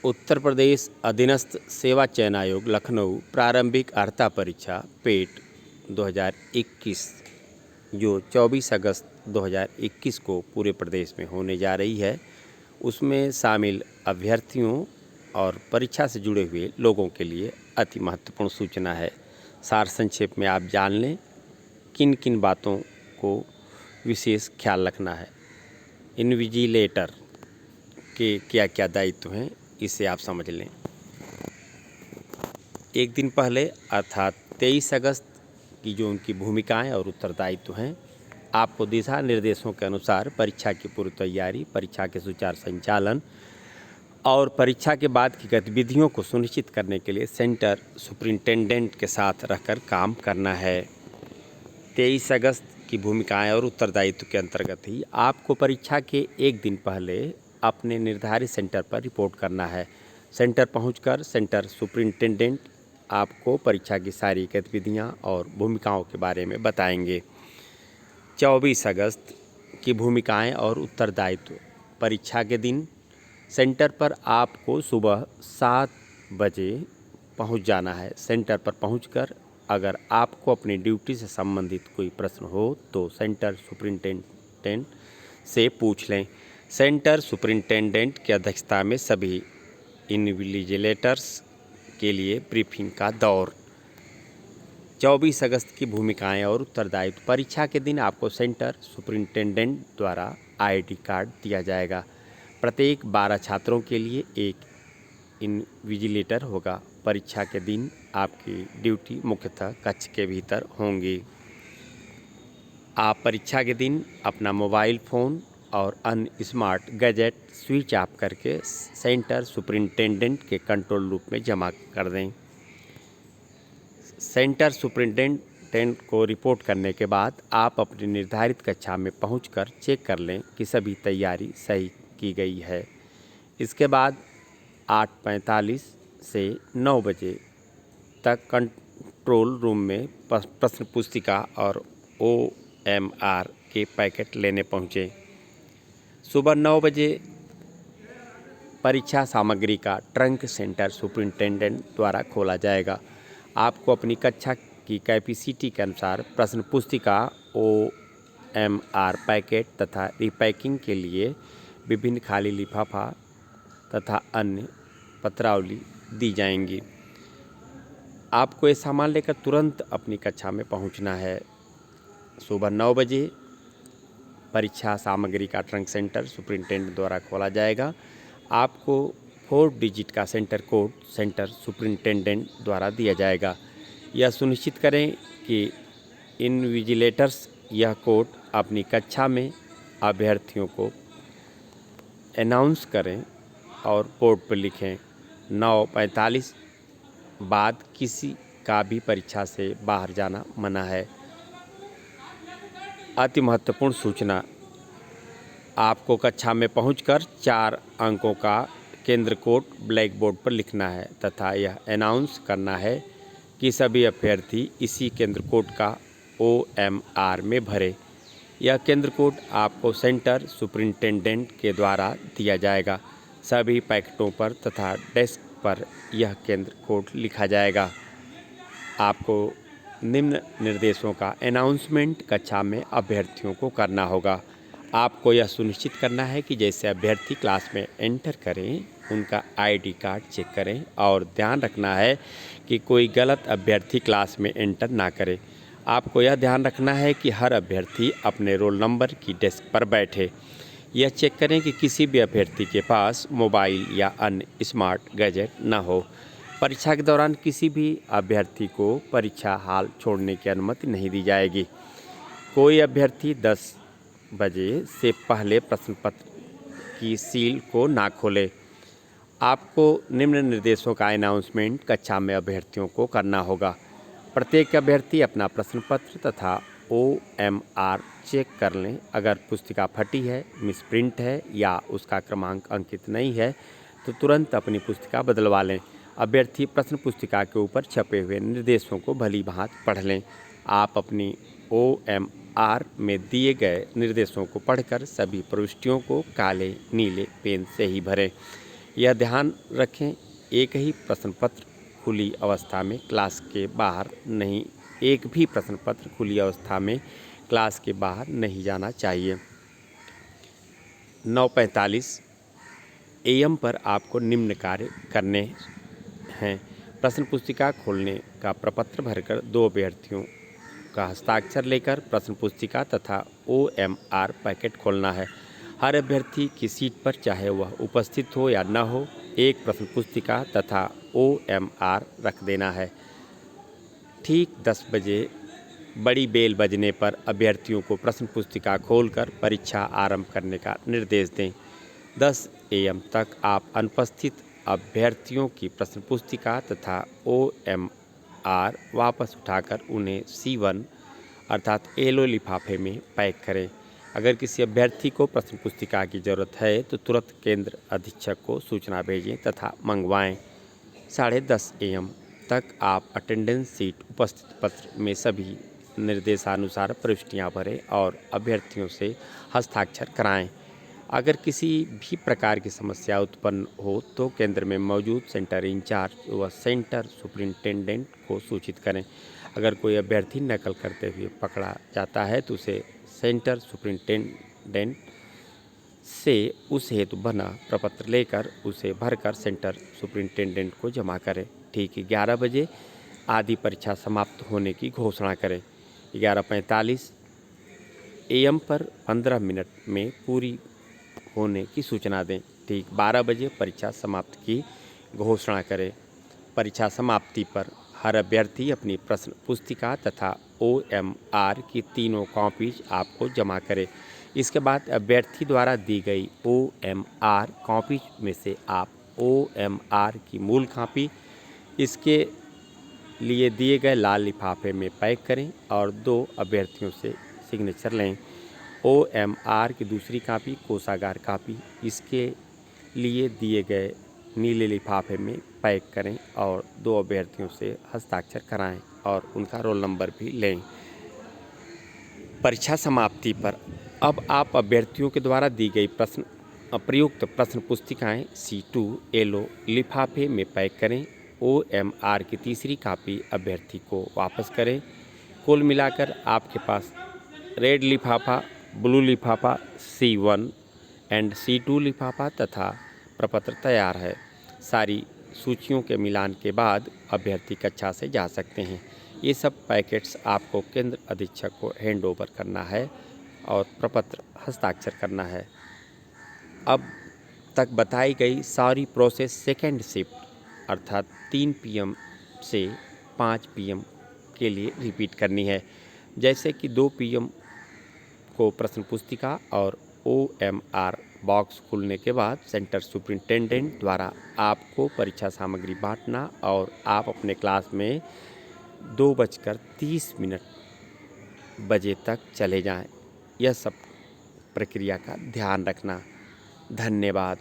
उत्तर प्रदेश अधीनस्थ सेवा चयन आयोग लखनऊ प्रारंभिक अर्हता परीक्षा पेट 2021 जो 24 अगस्त 2021 को पूरे प्रदेश में होने जा रही है, उसमें शामिल अभ्यर्थियों और परीक्षा से जुड़े हुए लोगों के लिए अति महत्वपूर्ण सूचना है। सार संक्षेप में आप जान लें किन किन बातों को विशेष ख्याल रखना है। इन्विजिलेटर के क्या क्या दायित्व हैं, इसे आप समझ लें। एक दिन पहले अर्थात 23 अगस्त की जो उनकी भूमिकाएं और उत्तरदायित्व हैं, आपको दिशा निर्देशों के अनुसार परीक्षा की पूर्व तैयारी, परीक्षा के सुचारू संचालन और परीक्षा के बाद की गतिविधियों को सुनिश्चित करने के लिए सेंटर सुपरिंटेंडेंट के साथ रहकर काम करना है। 23 अगस्त की भूमिकाएं और उत्तरदायित्व के अंतर्गत ही आपको परीक्षा के एक दिन पहले अपने निर्धारित सेंटर पर रिपोर्ट करना है। सेंटर पहुंचकर सेंटर सुपरिंटेंडेंट आपको परीक्षा की सारी गतिविधियां और भूमिकाओं के बारे में बताएंगे। 24 अगस्त की भूमिकाएं और उत्तरदायित्व। परीक्षा के दिन सेंटर पर आपको सुबह 7 बजे पहुंच जाना है। सेंटर पर पहुंचकर अगर आपको अपनी ड्यूटी से संबंधित कोई प्रश्न हो तो सेंटर सुपरिंटेंडेंट से पूछ लें। सेंटर सुपरिंटेंडेंट की अध्यक्षता में सभी इन्विजिलेटर्स के लिए ब्रीफिंग का दौर। 24 अगस्त की भूमिकाएं और उत्तरदायित्व। परीक्षा के दिन आपको सेंटर सुपरिंटेंडेंट द्वारा आईडी कार्ड दिया जाएगा। प्रत्येक 12 छात्रों के लिए एक इन्विजिलेटर होगा। परीक्षा के दिन आपकी ड्यूटी मुख्यतः कक्ष के भीतर होंगी। आप परीक्षा के दिन अपना मोबाइल फ़ोन और अन्य स्मार्ट गैजेट स्विच ऑफ करके सेंटर सुपरिंटेंडेंट के कंट्रोल रूम में जमा कर दें। सेंटर सुपरिंटेंडेंट को रिपोर्ट करने के बाद आप अपनी निर्धारित कक्षा में पहुंचकर चेक कर लें कि सभी तैयारी सही की गई है। इसके बाद 8:45 से 9 बजे तक कंट्रोल रूम में प्रश्न पुस्तिका और OMR के पैकेट लेने पहुँचे। सुबह 9 बजे परीक्षा सामग्री का ट्रंक सेंटर सुपरिंटेंडेंट द्वारा खोला जाएगा। आपको अपनी कक्षा की कैपेसिटी के अनुसार प्रश्न पुस्तिका, OMR पैकेट तथा रिपैकिंग के लिए विभिन्न खाली लिफाफा तथा अन्य पत्रावली दी जाएंगी। आपको ये सामान लेकर तुरंत अपनी कक्षा में पहुंचना है। सुबह 9 बजे परीक्षा सामग्री का ट्रंक सेंटर सुपरिंटेंडेंट द्वारा खोला जाएगा। आपको 4 डिजिट का सेंटर कोड सेंटर सुपरिंटेंडेंट द्वारा दिया जाएगा। यह सुनिश्चित करें कि इन्विजिलेटर्स यह कोड अपनी कक्षा में अभ्यर्थियों को अनाउंस करें और बोर्ड पर लिखें। 9:45 बाद किसी का भी परीक्षा से बाहर जाना मना है। अति महत्वपूर्ण सूचना, आपको कक्षा में पहुंचकर 4 अंकों का केंद्र कोड ब्लैक बोर्ड पर लिखना है तथा यह अनाउंस करना है कि सभी अभ्यर्थी इसी केंद्र कोड का OMR में भरे। यह केंद्र कोड आपको सेंटर सुपरिंटेंडेंट के द्वारा दिया जाएगा। सभी पैकेटों पर तथा डेस्क पर यह केंद्र कोड लिखा जाएगा। आपको निम्न निर्देशों का अनाउंसमेंट कक्षा में अभ्यर्थियों को करना होगा। आपको यह सुनिश्चित करना है कि जैसे अभ्यर्थी क्लास में एंटर करें, उनका ID कार्ड चेक करें और ध्यान रखना है कि कोई गलत अभ्यर्थी क्लास में एंटर ना करे। आपको यह ध्यान रखना है कि हर अभ्यर्थी अपने रोल नंबर की डेस्क पर बैठे। यह चेक करें कि किसी भी अभ्यर्थी के पास मोबाइल या अन्य स्मार्ट गैजेट न हो। परीक्षा के दौरान किसी भी अभ्यर्थी को परीक्षा हॉल छोड़ने की अनुमति नहीं दी जाएगी। कोई अभ्यर्थी 10 बजे से पहले प्रश्न पत्र की सील को ना खोले। आपको निम्न निर्देशों का अनाउंसमेंट कक्षा में अभ्यर्थियों को करना होगा। प्रत्येक अभ्यर्थी अपना प्रश्न पत्र तथा OMR चेक कर लें। अगर पुस्तिका फटी है, मिसप्रिंट है या उसका क्रमांक अंकित नहीं है तो तुरंत अपनी पुस्तिका बदलवा लें। अभ्यर्थी प्रश्न पुस्तिका के ऊपर छपे हुए निर्देशों को भली भांति पढ़ लें। आप अपनी OMR में दिए गए निर्देशों को पढ़कर सभी प्रविष्टियों को काले नीले पेन से ही भरें। यह ध्यान रखें, एक ही प्रश्न पत्र खुली अवस्था में क्लास के बाहर नहीं एक भी प्रश्न पत्र खुली अवस्था में क्लास के बाहर नहीं जाना चाहिए। 9:45 AM पर आपको निम्न कार्य करने हैं। प्रश्न पुस्तिका खोलने का प्रपत्र भरकर 2 अभ्यर्थियों का हस्ताक्षर लेकर प्रश्न पुस्तिका तथा OMR पैकेट खोलना है। हर अभ्यर्थी की सीट पर, चाहे वह उपस्थित हो या न हो, एक प्रश्न पुस्तिका तथा OMR रख देना है। ठीक 10 बजे बड़ी बेल बजने पर अभ्यर्थियों को प्रश्न पुस्तिका खोलकर परीक्षा आरंभ करने का निर्देश दें। 10 AM तक आप अनुपस्थित अभ्यर्थियों की प्रश्न पुस्तिका तथा OMR वापस उठाकर उन्हें C1 अर्थात येलो लिफाफे में पैक करें। अगर किसी अभ्यर्थी को प्रश्न पुस्तिका की ज़रूरत है तो तुरंत केंद्र अधीक्षक को सूचना भेजें तथा मंगवाएं। 10:30 AM तक आप अटेंडेंस सीट उपस्थित पत्र में सभी निर्देशानुसार प्रविष्टियां भरें और अभ्यर्थियों से हस्ताक्षर कराएं। अगर किसी भी प्रकार की समस्या उत्पन्न हो तो केंद्र में मौजूद सेंटर इंचार्ज व सेंटर सुपरिंटेंडेंट को सूचित करें। अगर कोई अभ्यर्थी नकल करते हुए पकड़ा जाता है तो उसे सेंटर सुपरिंटेंडेंट से उस हेतु बना प्रपत्र लेकर उसे भरकर सेंटर सुपरिंटेंडेंट को जमा करें। ठीक 11 बजे आदि परीक्षा समाप्त होने की घोषणा करें। 11:45 AM पर 15 मिनट में पूरी होने की सूचना दें। ठीक 12 बजे परीक्षा समाप्त की घोषणा करें। परीक्षा समाप्ति पर हर अभ्यर्थी अपनी प्रश्न पुस्तिका तथा OMR की तीनों कॉपीज आपको जमा करे। इसके बाद अभ्यर्थी द्वारा दी गई OMR कॉपीज में से आप OMR की मूल कॉपी इसके लिए दिए गए लाल लिफाफे में पैक करें और 2 अभ्यर्थियों से सिग्नेचर लें। OMR की दूसरी कॉपी कोषागार कॉपी इसके लिए दिए गए नीले लिफाफे में पैक करें और 2 अभ्यर्थियों से हस्ताक्षर कराएं और उनका रोल नंबर भी लें। परीक्षा समाप्ति पर अब आप अभ्यर्थियों के द्वारा दी गई प्रयुक्त प्रश्न पुस्तिकाएं C2 येलो लिफाफे में पैक करें। OMR की तीसरी कॉपी अभ्यर्थी को वापस करें। कुल मिलाकर आपके पास रेड लिफाफा, ब्लू लिफाफा C1 एंड C2 लिफाफा तथा प्रपत्र तैयार है। सारी सूचियों के मिलान के बाद अभ्यर्थी कक्षा से जा सकते हैं। ये सब पैकेट्स आपको केंद्र अधीक्षक को हैंड ओवर करना है और प्रपत्र हस्ताक्षर करना है। अब तक बताई गई सारी प्रोसेस सेकेंड शिफ्ट अर्थात 3 PM से 5 PM के लिए रिपीट करनी है। जैसे कि 2 PM को प्रश्न पुस्तिका और OMR बॉक्स खुलने के बाद सेंटर सुपरिंटेंडेंट द्वारा आपको परीक्षा सामग्री बांटना और आप अपने क्लास में 2:30 बजे तक चले जाएं। यह सब प्रक्रिया का ध्यान रखना। धन्यवाद।